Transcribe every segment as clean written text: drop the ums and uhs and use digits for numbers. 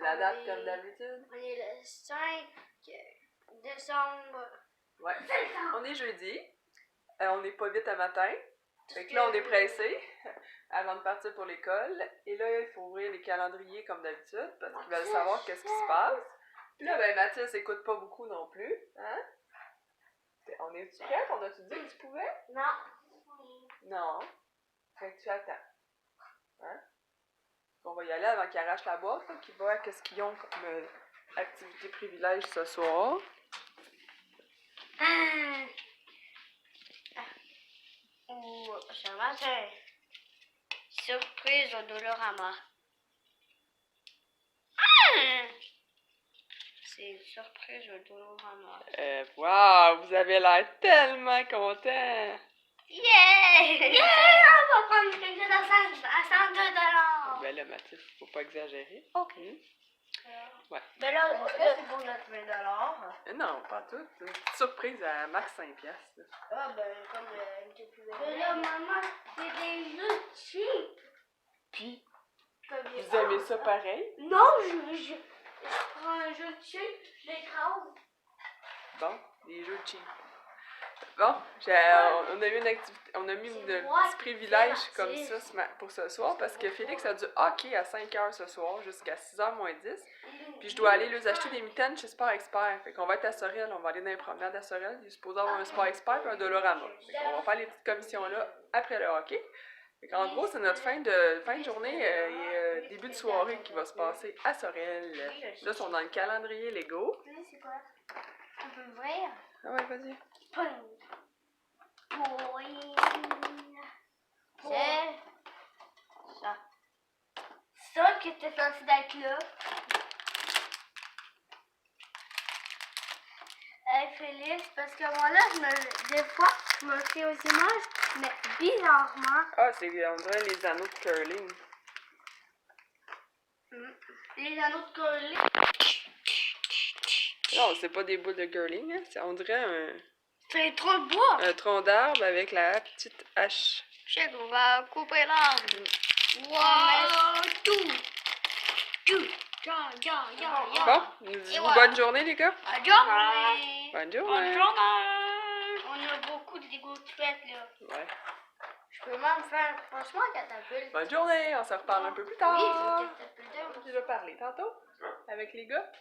la date comme d'habitude? On est le 5 décembre. Ouais. On est jeudi. On n'est pas vite à matin. Fait que là, on est pressé avant de partir pour l'école. Et là, il faut ouvrir les calendriers comme d'habitude parce qu'ils veulent savoir qu'est-ce qui se passe. Puis là, ben Mathis écoute pas beaucoup non plus. Hein? On est-tu prête? On a-tu dit que tu pouvais? Non. Non. Fait que tu attends. Hein? On va y aller avant qu'ils arrachent la boîte, là, qu'ils voient qu'est-ce qu'ils ont comme activité privilège ce soir. Ou ce matin. Surprise au Dolorama. C'est une surprise au Dolorama. Wow, vous avez l'air tellement content! Yeah! Yeah! On va prendre quelque chose à 102 $. Ben là, Mathis, faut pas exagérer. Ok. Ouais. Mais là, est-ce que c'est pour notre 20 $? Non, pas tout. C'est une petite surprise à max 5$. Là. Ah, ben, comme mais là, maman, c'est des jeux cheap. Puis, vous aimez ça pareil? Non, je prends un jeu cheap, je l'écrase. Bon, des jeux cheap. Bon, on a eu une activité, on a mis un petit privilège comme ça pour ce soir parce que Félix a du hockey à 5h ce soir jusqu'à 6h moins 10. Puis je dois aller lui acheter des mitaines chez Sport Expert. Fait qu'on va être à Sorel, on va aller dans les promenades à Sorel. Il est supposé avoir un Sport Expert et un Dolorama. Fait qu'on va faire les petites commissions-là après le hockey. Fait qu'en gros, c'est notre fin de journée et début de soirée qui va se passer à Sorel. Là, ils sont dans le calendrier Lego. C'est quoi? On peut ouvrir? Ah ouais, vas-y. C'est ça. Ça qui était censé d'être là. Hey Félix, parce que moi là, des fois, je me fais aux images, mais bizarrement. Ah, c'est on dirait les anneaux de curling. Les anneaux de curling. Non, c'est pas des boules de curling, hein. On dirait C'est un tronc de bois. un tronc d'arbre avec la petite hache. Check, on va couper l'arbre. Wow, tout. Bon, une bonne journée, les gars. Bonne journée. Bonne journée. On a beaucoup de Lego de fête, là. Ouais. Je peux même faire, franchement, un catapulte. Bonne journée, on se reparle un peu plus Oui, tard. je vais catapulter. On a déjà parlé tantôt avec les gars.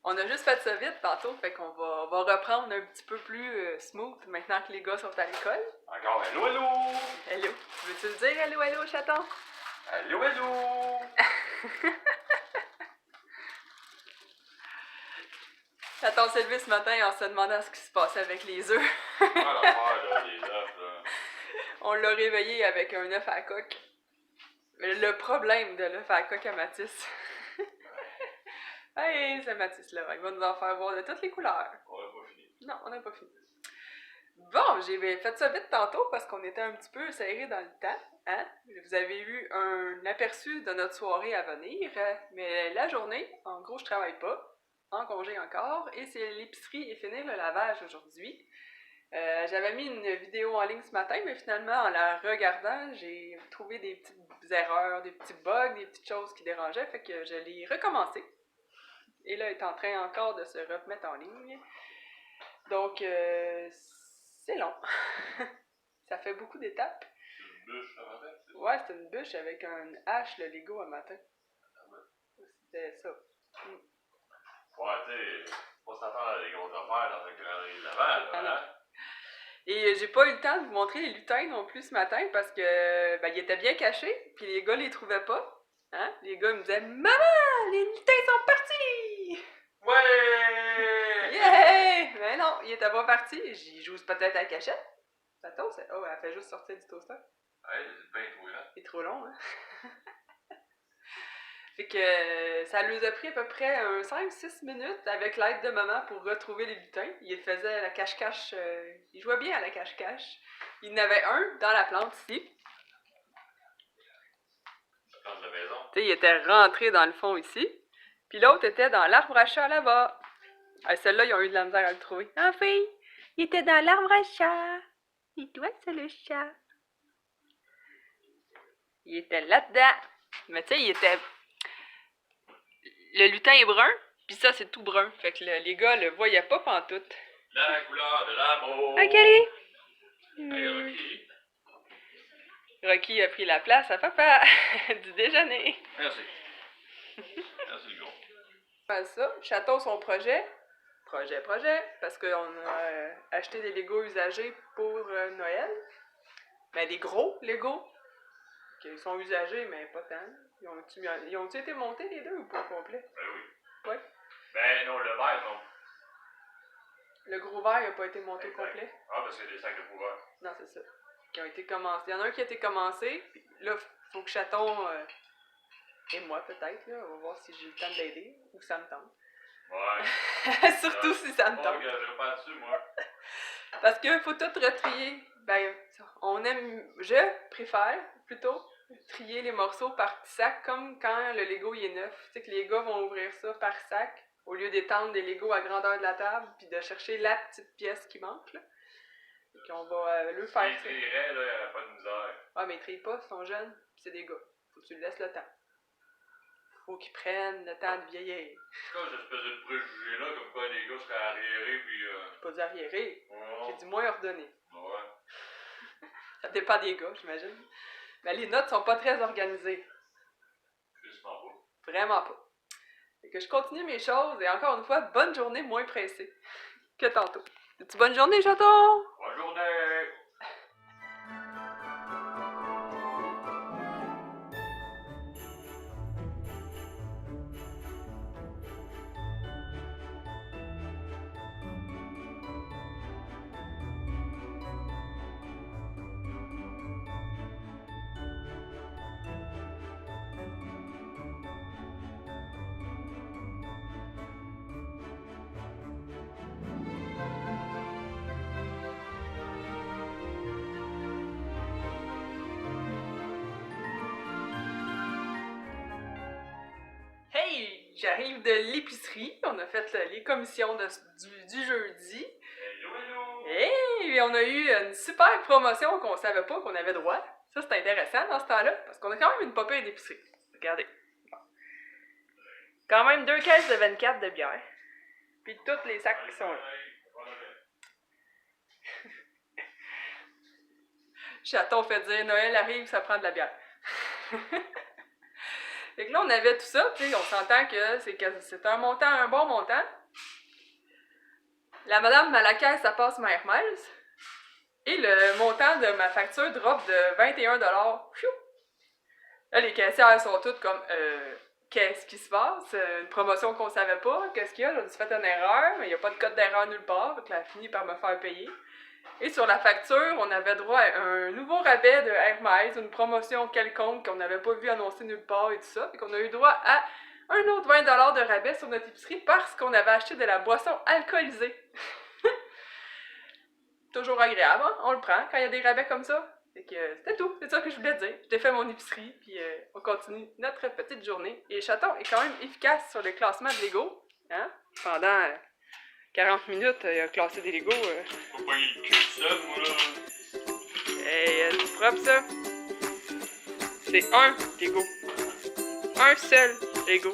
On a juste fait ça vite tantôt, fait qu'on va reprendre un petit peu plus smooth maintenant que les gars sont à l'école. Encore hello, hello! Hello. Veux-tu le dire hello, hello, chaton? Hello, hello! Chaton s'est levé ce matin en se demandant ce qui se passait avec les œufs. Ah, l'affaire, là, les œufs, là. On l'a réveillé avec un œuf à la coque. Mais le problème de l'œuf à la coque à Mathis. Hey, c'est Mathis là, il va nous en faire voir de toutes les couleurs. On n'a pas fini. Non, on n'a pas fini. Bon, j'ai fait ça vite tantôt parce qu'on était un petit peu serré dans le temps. Hein? Vous avez eu un aperçu de notre soirée à venir, mais la journée, en gros, je travaille pas, en congé encore, et c'est l'épicerie et finir le lavage aujourd'hui. J'avais mis une vidéo en ligne ce matin, mais finalement, en la regardant, j'ai trouvé des petites erreurs, des petits bugs, des petites choses qui dérangeaient, fait que je l'ai recommencé. Et là, elle est en train encore de se remettre en ligne. Donc, c'est long. Ça fait beaucoup d'étapes. C'est une bûche, ça va faire? Ouais, c'était une bûche avec un hache, le Lego, un matin. C'était ça. Ouais, tu sais, faut s'attendre à des grosses affaires dans un calendrier de lavage, hein? Et j'ai pas eu le temps de vous montrer les lutins non plus ce matin parce que ben, ils étaient bien cachés, puis les gars les trouvaient pas. Hein? Les gars me disaient « Maman, les lutins sont partis! » Ouais! Yeah! Mais non, ils étaient pas partis. J'y joue peut-être à la cachette. Ça toast? Oh, elle fait juste sortir du toaster. Ouais, c'est bien trop grand. C'est trop long, hein? Fait que ça nous a pris à peu près 5-6 minutes avec l'aide de maman pour retrouver les lutins. Il faisait la cache-cache, il jouait bien à la cache-cache. Il y en avait un dans la plante ici. La plante de la maison. Tu sais, il était rentré dans le fond ici. Puis l'autre était dans l'arbre à chat là-bas. Ah, celle-là, ils ont eu de la misère à le trouver. Ah, fille, il était dans l'arbre à chat. Et toi, c'est le chat. Il était là-dedans. Mais tu sais, il était... le lutin est brun, puis ça, c'est tout brun. Fait que les gars le voyaient pas pantoute. La couleur de l'amour. Hi, Kelly! Hey, Rocky. Rocky a pris la place à papa du déjeuner. Merci. Merci, le gros. Faire ça, Chaton, son projet, parce qu'on a acheté des Legos usagés pour Noël. Mais des gros Legos, qui sont usagés, mais pas tant. Ils ont-tu été montés les deux ou pas au complet? Ben oui. Ouais. Ben non, le vert, non. Le gros vert n'a pas été monté au Exact. complet? Ah, parce qu'il y a des sacs de coureur. Non, c'est ça. Qui ont été commencés. Il y en a un qui a été commencé, puis là, faut que Chaton et moi peut-être, là, on va voir si j'ai le temps de l'aider ou ça me tente. Ouais. Surtout si ça me Bon, tente. regarde, je vais pas dessus, moi. Parce qu'il faut tout retrier. Ben, je préfère plutôt trier les morceaux par petits sacs, comme quand le Lego il est neuf. Tu sais que les gars vont ouvrir ça par sac, au lieu d'étendre des Legos à grandeur de la table, puis de chercher la petite pièce qui manque, là. Et qu'on va le faire Il ça. trierait, là, il n'y a pas de misère. Ah, mais ils trient pas, ils sont jeunes, pis c'est des gars. Faut que tu lui laisses le temps. Faut qu'ils prennent le temps de vieillir. C'est quoi, cette espèce de préjugé là, comme quoi les gars seraient arriérés, puis J'ai pas dit arriéré, oh, j'ai dit moins ordonné. ouais. Ça dépend des gars, j'imagine. Mais les notes sont pas très organisées. Justement pas. Vraiment pas. Fait que je continue mes choses et encore une fois, bonne journée moins pressée que tantôt. As-tu bonne journée, Chaton? Bonne journée! Hey! J'arrive de l'épicerie. On a fait les commissions du jeudi. Hello, hello! Et on a eu une super promotion qu'on savait pas qu'on avait droit. Ça, c'est intéressant dans ce temps-là, parce qu'on a quand même une popée d'épicerie. Regardez. Quand même 2 caisses de 24 de bière. Puis tous les sacs qui sont là. Chaton fait dire Noël arrive, ça prend de la bière. Fait que là, on avait tout ça, puis on s'entend que c'est un bon montant. La madame à la caisse, ça passe ma Hermès. Et le montant de ma facture drop de 21$. Pfiou! Là, les caissières sont toutes comme qu'est-ce qui se passe? Une promotion qu'on savait pas? Qu'est-ce qu'il y a? J'ai fait une erreur, mais il n'y a pas de code d'erreur nulle part. Donc, elle a fini par me faire payer. Et sur la facture, on avait droit à un nouveau rabais de Hermès, une promotion quelconque qu'on n'avait pas vu annoncer nulle part et tout ça. Et qu'on a eu droit à un autre 20$ de rabais sur notre épicerie parce qu'on avait acheté de la boisson alcoolisée. Toujours agréable, hein? On le prend quand il y a des rabais comme ça. Fait que c'était tout, c'est ça que je voulais dire. J'ai fait mon épicerie, puis on continue notre petite journée. Et Chaton est quand même efficace sur le classement de Lego. Hein? Pendant 40 minutes, il a classé des Legos. Faut pas y le cul seul, moi, là. Hey, c'est propre ça. C'est un Lego. Un seul Lego.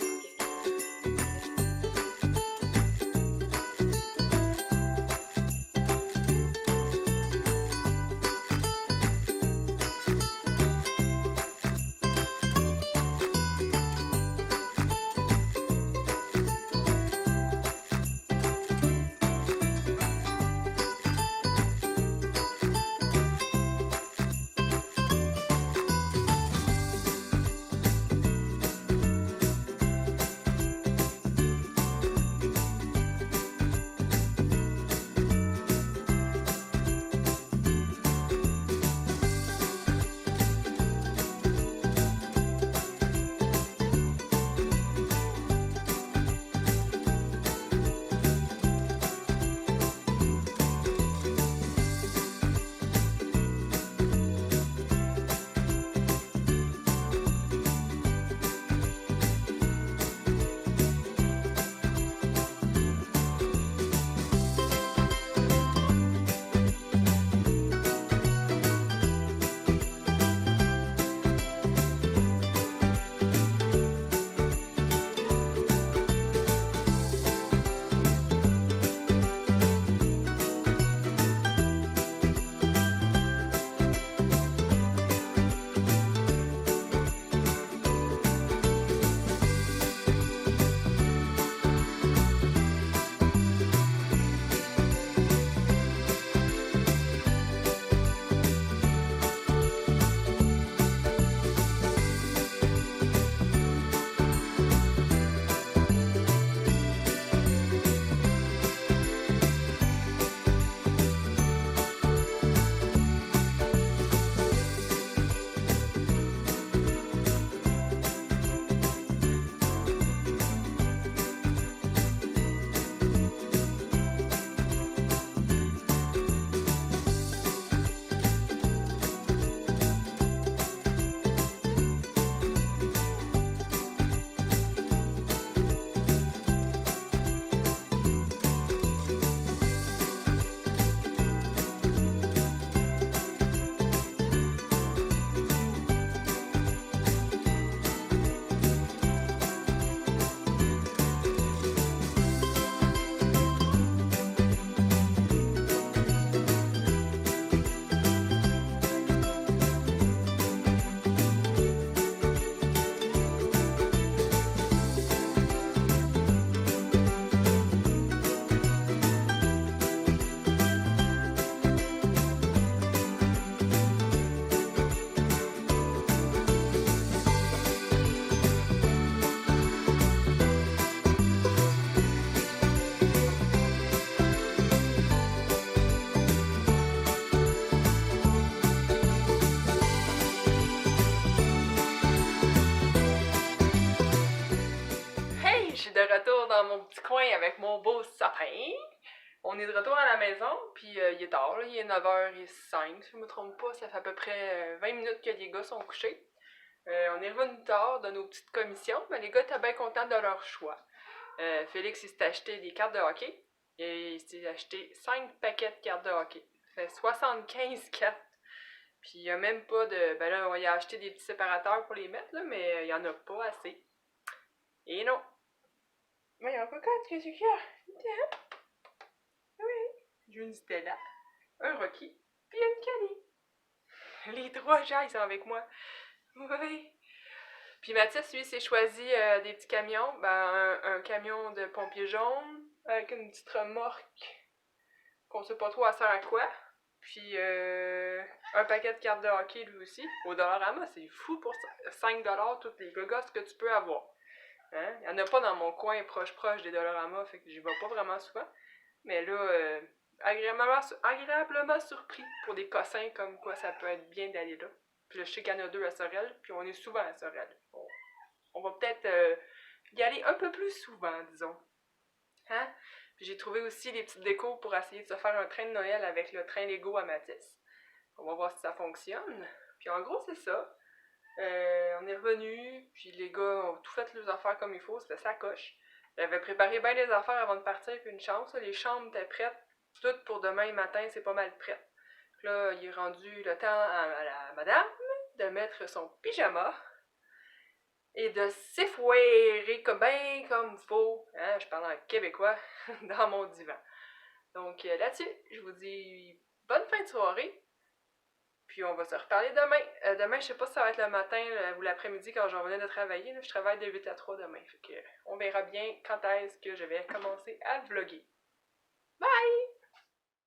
suis de retour dans mon petit coin avec mon beau sapin. On est de retour à la maison, puis il est tard, là, il est 9h05, si je me trompe pas, ça fait à peu près 20 minutes que les gars sont couchés. On est revenu tard de nos petites commissions, mais les gars étaient bien contents de leur choix. Félix, il s'est acheté des cartes de hockey, et il s'est acheté 5 paquets de cartes de hockey. Ça fait 75 cartes. Puis il n'y a même pas de... Ben là, on y a acheté des petits séparateurs pour les mettre, là, mais il n'y en a pas assez. Et non. Voyons, cocotte, qu'est-ce qu'il y a? Oui. J'ai une Stella, un Rocky, puis une Kelly. Les 3 gens, ils sont avec moi. Oui. Puis Mathis, lui, s'est choisi des petits camions. Ben, un camion de pompier jaune avec une petite remorque qu'on sait pas trop elle sert à quoi. Puis un paquet de cartes de hockey lui aussi. Au Dollarama, c'est fou pour 5$ toutes les gogosses que tu peux avoir. Hein? Il n'y en a pas dans mon coin proche des Dollarama, fait que j'y vais pas vraiment souvent. Mais là, agréablement surpris pour des cossins comme quoi ça peut être bien d'aller là. Puis là, je sais qu'il y en a 2 à Sorel, puis on est souvent à Sorel. On va peut-être y aller un peu plus souvent, disons. Hein? Puis j'ai trouvé aussi les petites décos pour essayer de se faire un train de Noël avec le train Lego à Mathis. On va voir si ça fonctionne. Puis en gros, c'est ça. On est revenu, puis les gars ont tout fait leurs affaires comme il faut, c'était sa coche. J'avais préparé bien les affaires avant de partir, puis une chance, les chambres étaient prêtes. Tout pour demain matin, c'est pas mal prêt. Puis là, il est rendu le temps à la madame de mettre son pyjama et de s'effouérer comme faut, hein, je parle en québécois, dans mon divan. Donc là-dessus, je vous dis bonne fin de soirée, puis on va se reparler demain. Demain, je sais pas si ça va être le matin ou l'après-midi quand je revenais de travailler, là, je travaille de 8 à 3 demain, fait que on verra bien quand est-ce que je vais commencer à vlogger.